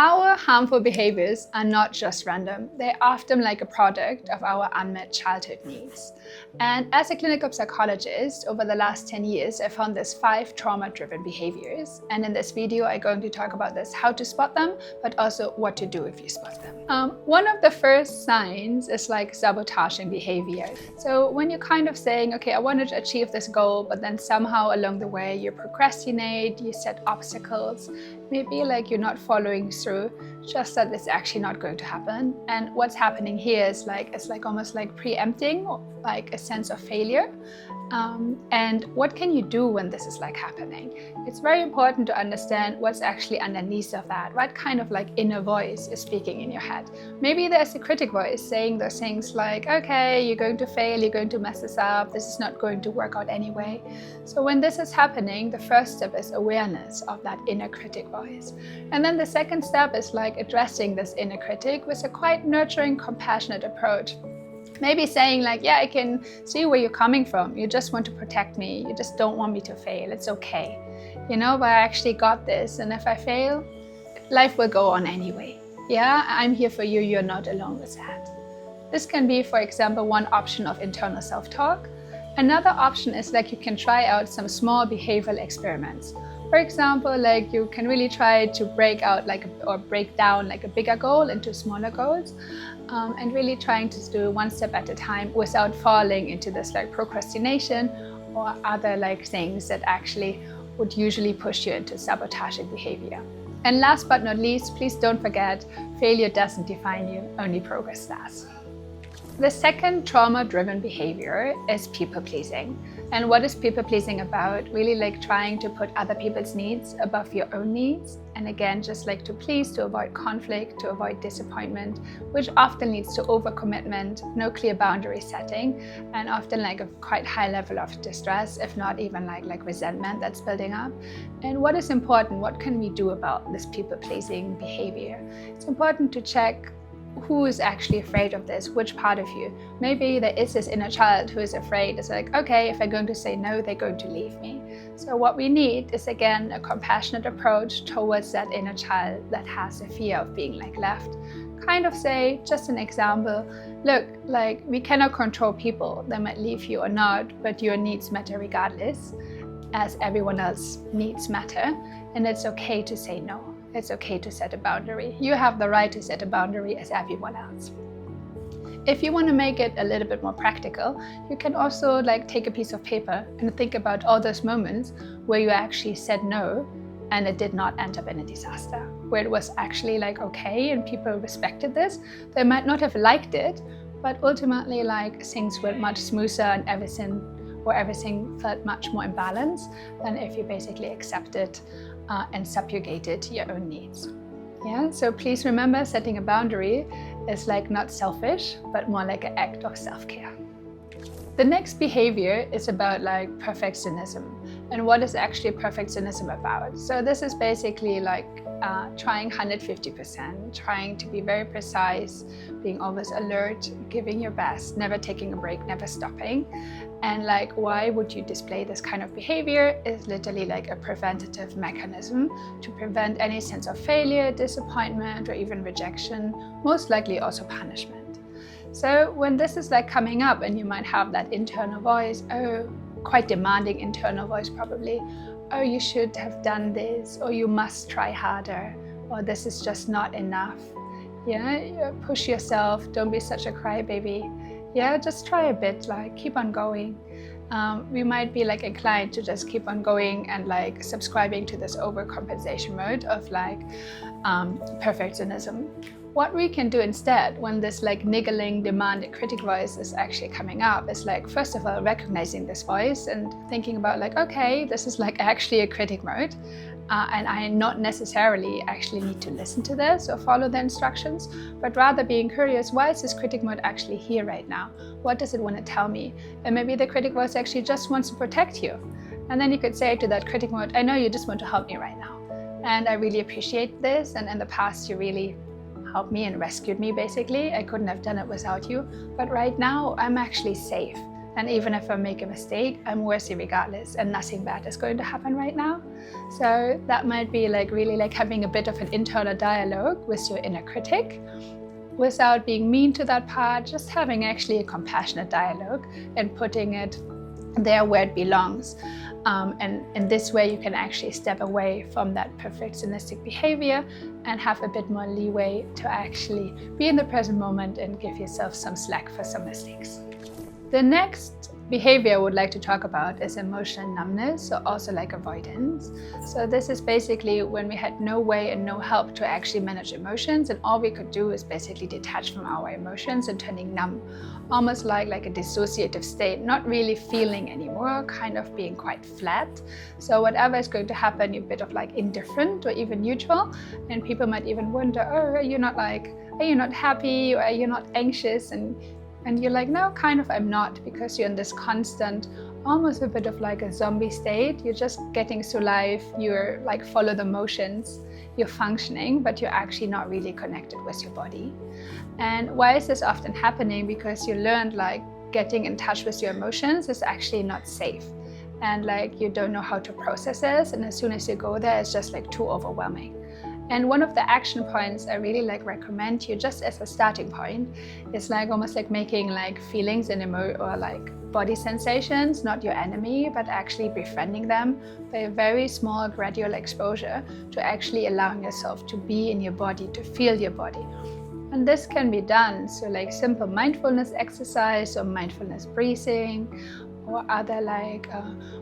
Our harmful behaviors are not just random. They're often like a product of our unmet childhood needs. And as a clinical psychologist, over the last 10 years, I found there's 5 trauma-driven behaviors. And in this video, I'm going to talk about this, how to spot them, but also what to do if you spot them. One of the first signs is like sabotaging behavior. So when you're kind of saying, okay, I wanted to achieve this goal, but then somehow along the way you procrastinate, you set obstacles, maybe like you're not following through, just that it's actually not going to happen. And what's happening here is it's almost like preempting, like a sense of failure. And what can you do when this is like happening? It's very important to understand what's actually underneath of that. What kind of like inner voice is speaking in your head? Maybe there's a critic voice saying those things like, okay, you're going to fail, you're going to mess this up, this is not going to work out anyway. So when this is happening, the first step is awareness of that inner critic voice. And then the second step is like addressing this inner critic with a quite nurturing, compassionate approach. Maybe saying like, yeah, I can see where you're coming from. You just want to protect me. You just don't want me to fail. It's okay. But I actually got this. And if I fail, life will go on anyway. Yeah, I'm here for you. You're not alone with that. This can be, for example, one option of internal self-talk. Another option is like you can try out some small behavioral experiments. For example, like you can really try to break down like a bigger goal into smaller goals. And really trying to do one step at a time without falling into this like procrastination or other like things that actually would usually push you into sabotaging behavior. And last but not least, please don't forget, failure doesn't define you, only progress does. The second trauma-driven behavior is people-pleasing. And what is people-pleasing about? Really like trying to put other people's needs above your own needs. And again, just like to please, to avoid conflict, to avoid disappointment, which often leads to overcommitment, no clear boundary setting, and often like a quite high level of distress, if not even like resentment that's building up. And what is important? What can we do about this people-pleasing behavior? It's important to check who is actually afraid of this, which part of you. Maybe there is this inner child who is afraid. It's like, okay, if I'm going to say no, they're going to leave me. So what we need is, again, a compassionate approach towards that inner child that has a fear of being like left. Kind of say, just an example, look, like we cannot control people. They might leave you or not, but your needs matter regardless, as everyone else's needs matter. And it's okay to say no. It's okay to set a boundary. You have the right to set a boundary as everyone else. If you want to make it a little bit more practical, you can also like take a piece of paper and think about all those moments where you actually said no and it did not end up in a disaster, where it was actually like okay and people respected this. They might not have liked it, but ultimately like things went much smoother and everything felt much more in balance than if you basically accepted and subjugated your own needs. Yeah, so please remember, setting a boundary is like not selfish, but more like an act of self-care. The next behavior is about like perfectionism. And what is actually perfectionism about? So this is basically like trying 150%, trying to be very precise, being always alert, giving your best, never taking a break, never stopping. And like, why would you display this kind of behavior? Is literally like a preventative mechanism to prevent any sense of failure, disappointment, or even rejection, most likely also punishment. So when this is like coming up and you might have that internal voice, quite demanding internal voice probably, oh, you should have done this, or you must try harder, or this is just not enough. Yeah, push yourself, don't be such a crybaby. Yeah, just try a bit, like keep on going. We might be like inclined to just keep on going and like subscribing to this overcompensation mode of like perfectionism. What we can do instead when this like niggling, demanding critic voice is actually coming up is like, first of all, recognizing this voice and thinking about like, okay, this is like actually a critic mode. And I not necessarily actually need to listen to this or follow the instructions, but rather being curious, why is this critic mode actually here right now? What does it want to tell me? And maybe the critic voice actually just wants to protect you. And then you could say to that critic mode, I know you just want to help me right now. And I really appreciate this. And in the past, you really helped me and rescued me, basically. I couldn't have done it without you. But right now, I'm actually safe. And even if I make a mistake, I'm worthy regardless, and nothing bad is going to happen right now. So that might be like really like having a bit of an internal dialogue with your inner critic, without being mean to that part, just having actually a compassionate dialogue and putting it there where it belongs. And in this way, you can actually step away from that perfectionistic behavior and have a bit more leeway to actually be in the present moment and give yourself some slack for some mistakes. The next behavior I would like to talk about is emotional numbness, or also like avoidance. So this is basically when we had no way and no help to actually manage emotions, and all we could do is basically detach from our emotions and turning numb, almost like a dissociative state, not really feeling anymore, kind of being quite flat. So whatever is going to happen, you're a bit of like indifferent or even neutral, and people might even wonder, oh, are you not happy, or are you not anxious? And you're like, no, kind of I'm not, because you're in this constant, almost a bit of like a zombie state. You're just getting through life, you're like follow the motions, you're functioning, but you're actually not really connected with your body. And why is this often happening? Because you learned like getting in touch with your emotions is actually not safe. And like you don't know how to process this, and as soon as you go there, it's just like too overwhelming. And one of the action points I really like recommend you, just as a starting point, is like almost like making like feelings and or like body sensations not your enemy, but actually befriending them by a very small gradual exposure to actually allowing yourself to be in your body, to feel your body. And this can be done so like simple mindfulness exercise or mindfulness breathing, or other like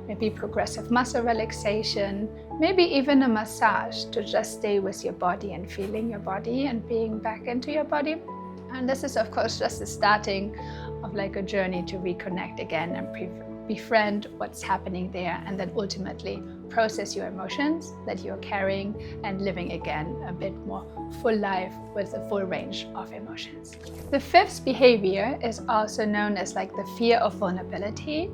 maybe progressive muscle relaxation, maybe even a massage to just stay with your body and feeling your body and being back into your body. And this is of course just the starting of like a journey to reconnect again and befriend what's happening there, and then ultimately process your emotions that you're carrying and living again a bit more full life with a full range of emotions. The fifth behavior is also known as like the fear of vulnerability,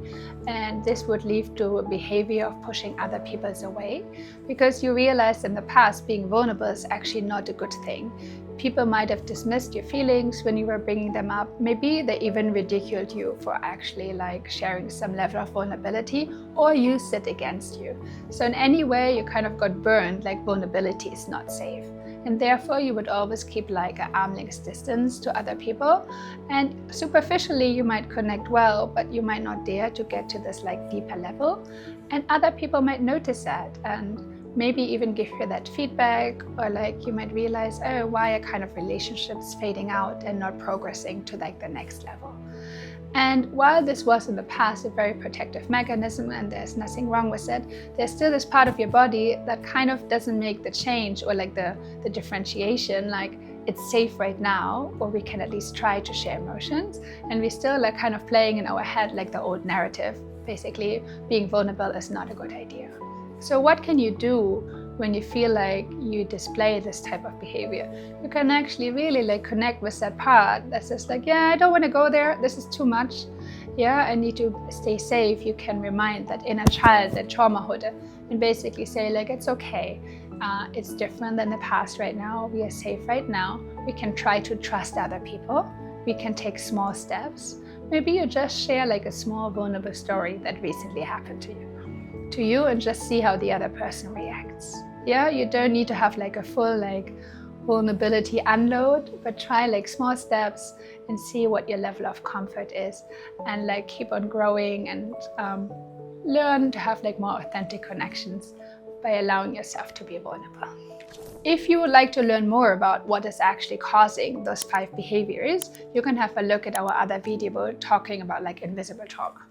and this would lead to a behavior of pushing other people away, because you realize in the past being vulnerable is actually not a good thing. People might have dismissed your feelings when you were bringing them up. Maybe they even ridiculed you for actually like sharing some level of vulnerability, or used it against you. So in any way you kind of got burned, like vulnerability is not safe. And therefore you would always keep like an arm's length distance to other people. And superficially you might connect well, but you might not dare to get to this like deeper level. And other people might notice that and maybe even give you that feedback, or like you might realize, oh, why are kind of relationships fading out and not progressing to like the next level. And while this was in the past a very protective mechanism and there's nothing wrong with it, there's still this part of your body that kind of doesn't make the change or like the differentiation, like it's safe right now, or we can at least try to share emotions. And we still like kind of playing in our head like the old narrative, basically being vulnerable is not a good idea. So what can you do when you feel like you display this type of behavior? You can actually really like connect with that part that's just like, yeah, I don't want to go there, this is too much, yeah, I need to stay safe. You can remind that inner child, that traumahood, and basically say like, it's okay, it's different than the past right now, we are safe right now, we can try to trust other people, we can take small steps. Maybe you just share like a small vulnerable story that recently happened to you and just see how the other person reacts. Yeah, you don't need to have like a full like vulnerability unload, but try like small steps and see what your level of comfort is, and like keep on growing and learn to have like more authentic connections by allowing yourself to be vulnerable. If you would like to learn more about what is actually causing those 5 behaviors, you can have a look at our other video talking about like invisible trauma.